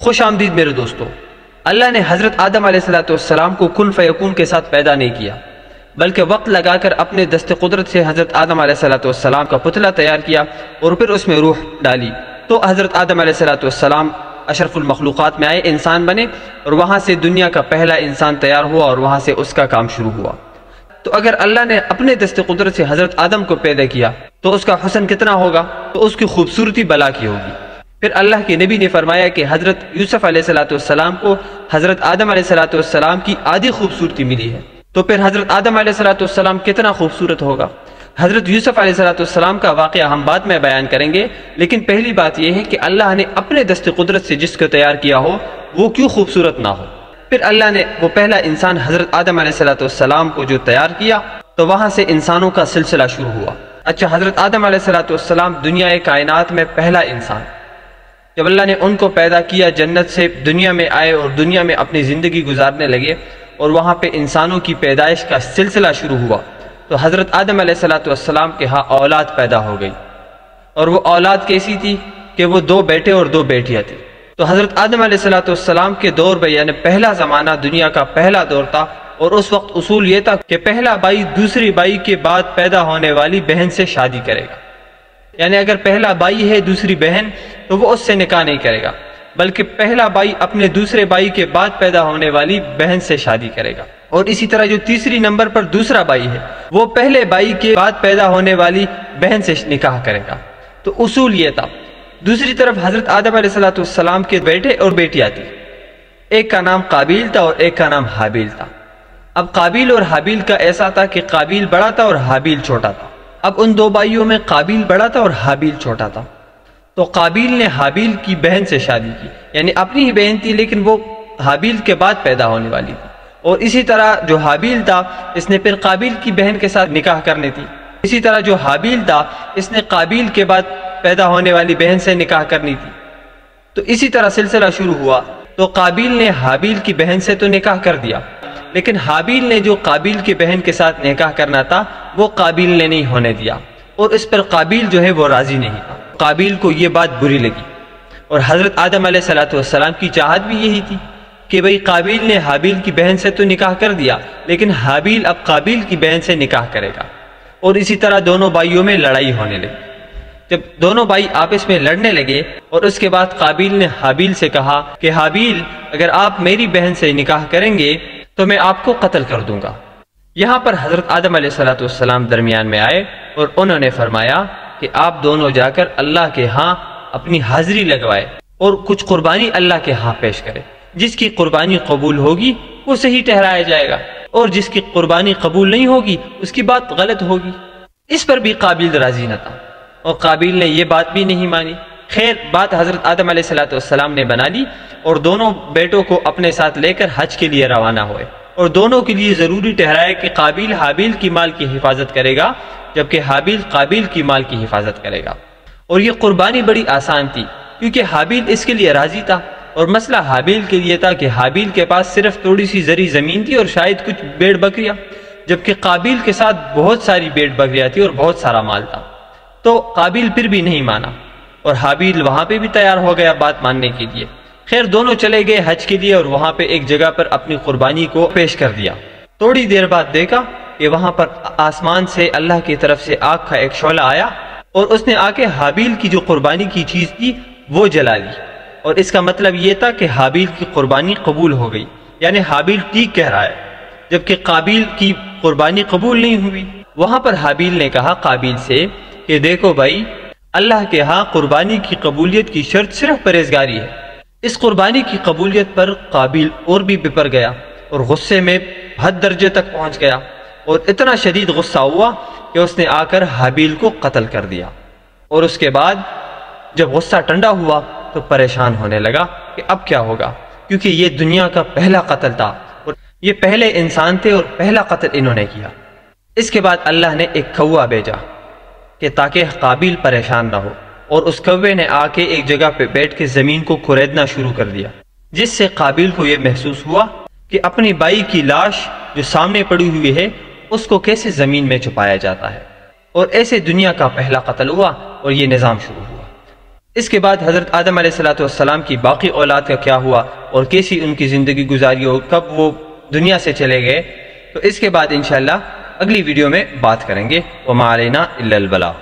خوش آمدید میرے دوستو۔ اللہ نے حضرت آدم علیہ السلام کو کن فیکون کے ساتھ پیدا نہیں کیا، بلکہ وقت لگا کر اپنے دست قدرت سے حضرت آدم علیہ السلام کا پتلا تیار کیا اور پھر اس میں روح ڈالی، تو حضرت آدم علیہ السلام اشرف المخلوقات میں آئے، انسان بنے، اور وہاں سے دنیا کا پہلا انسان تیار ہوا اور وہاں سے اس کا کام شروع ہوا۔ تو اگر اللہ نے اپنے دست قدرت سے حضرت آدم کو پیدا کیا تو اس کا حسن کتنا ہوگا، تو اس کی خوبصورتی بلا کی ہوگی۔ پھر اللہ کے نبی نے فرمایا کہ حضرت یوسف علیہ السلام کو حضرت آدم علیہ السلام کی آدھی خوبصورتی ملی ہے، تو پھر حضرت آدم علیہ السلام کتنا خوبصورت ہوگا۔ حضرت یوسف علیہ السلام کا واقعہ ہم بعد میں بیان کریں گے، لیکن پہلی بات یہ ہے کہ اللہ نے اپنے دست قدرت سے جس کو تیار کیا ہو وہ کیوں خوبصورت نہ ہو۔ پھر اللہ نے وہ پہلا انسان حضرت آدم علیہ السلام کو جو تیار کیا تو وہاں سے انسانوں کا سلسلہ شروع ہوا۔ اچھا، حضرت آدم علیہ السلام دنیا کائنات میں پہلا انسان، جب اللہ نے ان کو پیدا کیا جنت سے دنیا میں آئے اور دنیا میں اپنی زندگی گزارنے لگے اور وہاں پہ انسانوں کی پیدائش کا سلسلہ شروع ہوا، تو حضرت آدم علیہ السلام کے ہاں اولاد پیدا ہو گئی، اور وہ اولاد کیسی تھی کہ وہ 2 بیٹے اور 2 بیٹیاں تھیں۔ تو حضرت آدم علیہ السلام کے دور میں، یعنی پہلا زمانہ دنیا کا پہلا دور تھا، اور اس وقت اصول یہ تھا کہ پہلا بھائی دوسری بھائی کے بعد پیدا ہونے والی بہن سے شادی کرے گا، یعنی اگر پہلا بھائی ہے دوسری بہن تو وہ اس سے نکاح نہیں کرے گا، بلکہ پہلا بھائی اپنے دوسرے بھائی کے بعد پیدا ہونے والی بہن سے شادی کرے گا، اور اسی طرح جو تیسری نمبر پر دوسرا بھائی ہے وہ پہلے بھائی کے بعد پیدا ہونے والی بہن سے نکاح کرے گا۔ تو اصول یہ تھا۔ دوسری طرف حضرت آدم علیہ السلام کے بیٹے اور بیٹیاں تھی، ایک کا نام قابیل تھا اور ایک کا نام حابیل تھا۔ اب قابیل اور حابیل کا ایسا تھا کہ قابیل بڑا تھا اور حابیل چھوٹا تھا۔ اب ان 2 بھائیوں میں قابیل بڑا تھا اور حابیل چھوٹا تھا، تو قابیل نے حابیل کی بہن سے شادی کی، یعنی اپنی ہی بہن تھی لیکن وہ حابیل کے بعد پیدا ہونے والی تھی، اور اسی طرح جو حابیل تھا اس نے پھر قابیل کی بہن کے ساتھ نکاح کرنی تھی، اسی طرح جو حابیل تھا اس نے قابیل کے بعد پیدا ہونے والی بہن سے نکاح کرنی تھی۔ تو اسی طرح سلسلہ شروع ہوا، تو قابیل نے حابیل کی بہن سے تو نکاح کر دیا، لیکن حابیل نے جو قابیل کی بہن کے ساتھ نکاح کرنا تھا وہ قابیل نے نہیں ہونے دیا، اور اس پر قابیل جو ہے وہ راضی نہیں تھا۔ قابیل کو یہ بات بری لگی، اور حضرت آدم علیہ السلام کی چاہت بھی یہی تھی کہ بھئی قابیل نے حابیل کی بہن سے تو نکاح کر دیا، لیکن حابیل اب قابیل کی بہن سے نکاح کرے گا، اور اسی طرح دونوں بھائیوں میں لڑائی ہونے لگی۔ جب دونوں بھائی آپس میں لڑنے لگے اور اس کے بعد قابیل نے حابیل سے کہا کہ حابیل، اگر آپ میری بہن سے نکاح کریں گے تو میں آپ کو قتل کر دوں گا۔ یہاں پر حضرت آدم علیہ السلام درمیان میں آئے اور انہوں نے فرمایا کہ آپ دونوں جا کر اللہ کے ہاں اپنی حاضری لگوائے اور کچھ قربانی اللہ کے ہاں پیش کرے، جس کی قربانی قبول ہوگی وہ صحیح ٹھہرایا جائے گا، اور جس کی قربانی قبول نہیں ہوگی اس کی بات غلط ہوگی۔ اس پر بھی قابیل راضی نہ تھا، اور قابیل نے یہ بات بھی نہیں مانی۔ خیر، بات حضرت آدم علیہ السلام نے بنا لی، اور دونوں بیٹوں کو اپنے ساتھ لے کر حج کے لیے روانہ ہوئے، اور دونوں کے لیے ضروری ٹھہرایا کہ قابیل حابیل کی مال کی حفاظت کرے گا، جبکہ حابیل قابیل کی مال کی حفاظت کرے گا۔ اور یہ قربانی بڑی آسان تھی، کیونکہ حابیل اس کے لیے راضی تھا، اور مسئلہ حابیل کے لیے تھا کہ حابیل کے پاس صرف تھوڑی سی زرعی زمین تھی اور شاید کچھ بھیڑ بکریاں، جبکہ قابیل کے ساتھ بہت ساری بھیڑ بکریاں تھی اور بہت سارا مال تھا۔ تو قابیل پھر بھی نہیں مانا، اور حابیل وہاں پہ بھی تیار ہو گیا بات ماننے کے لیے۔ خیر، دونوں چلے گئے حج کے لیے، اور وہاں پہ ایک جگہ پر اپنی قربانی کو پیش کر دیا۔ تھوڑی دیر بعد دیکھا کہ وہاں پر آسمان سے اللہ کی طرف سے آگ کا ایک شعلہ آیا، اور اس نے آ کے حابیل کی جو قربانی کی چیز تھی وہ جلا لی، اور اس کا مطلب یہ تھا کہ حابیل کی قربانی قبول ہو گئی، یعنی حابیل ٹھیک کہہ رہا ہے، جبکہ قابیل کی قربانی قبول نہیں ہوئی۔ وہاں پر حابیل نے کہا قابیل سے کہ دیکھو بھائی، اللہ کے ہاں قربانی کی قبولیت کی شرط صرف پرہیزگاری ہے۔ اس قربانی کی قبولیت پر قابیل اور بھی بپر گیا، اور غصے میں حد درجے تک پہنچ گیا، اور اتنا شدید غصہ ہوا کہ اس نے آ کر حابیل کو قتل کر دیا۔ اور اس کے بعد جب غصہ ٹھنڈا ہوا تو پریشان ہونے لگا کہ اب کیا ہوگا، کیونکہ یہ دنیا کا پہلا قتل تھا، اور یہ پہلے انسان تھے اور پہلا قتل انہوں نے کیا۔ اس کے بعد اللہ نے ایک کوا بھیجا کہ تاکہ قابیل پریشان نہ ہو، اور اس کوے نے آ کے ایک جگہ پہ بیٹھ کے زمین کو کھریدنا شروع کر دیا، جس سے قابیل کو یہ محسوس ہوا کہ اپنی بھائی کی لاش جو سامنے پڑی ہوئی ہے اس کو کیسے زمین میں چھپایا جاتا ہے، اور ایسے دنیا کا پہلا قتل ہوا اور یہ نظام شروع ہوا۔ اس کے بعد حضرت آدم علیہ السلام کی باقی اولاد کا کیا ہوا اور کیسی ان کی زندگی گزاری اور کب وہ دنیا سے چلے گئے، تو اس کے بعد انشاءاللہ اگلی ویڈیو میں بات کریں گے۔ وما علینا الا البلاغ۔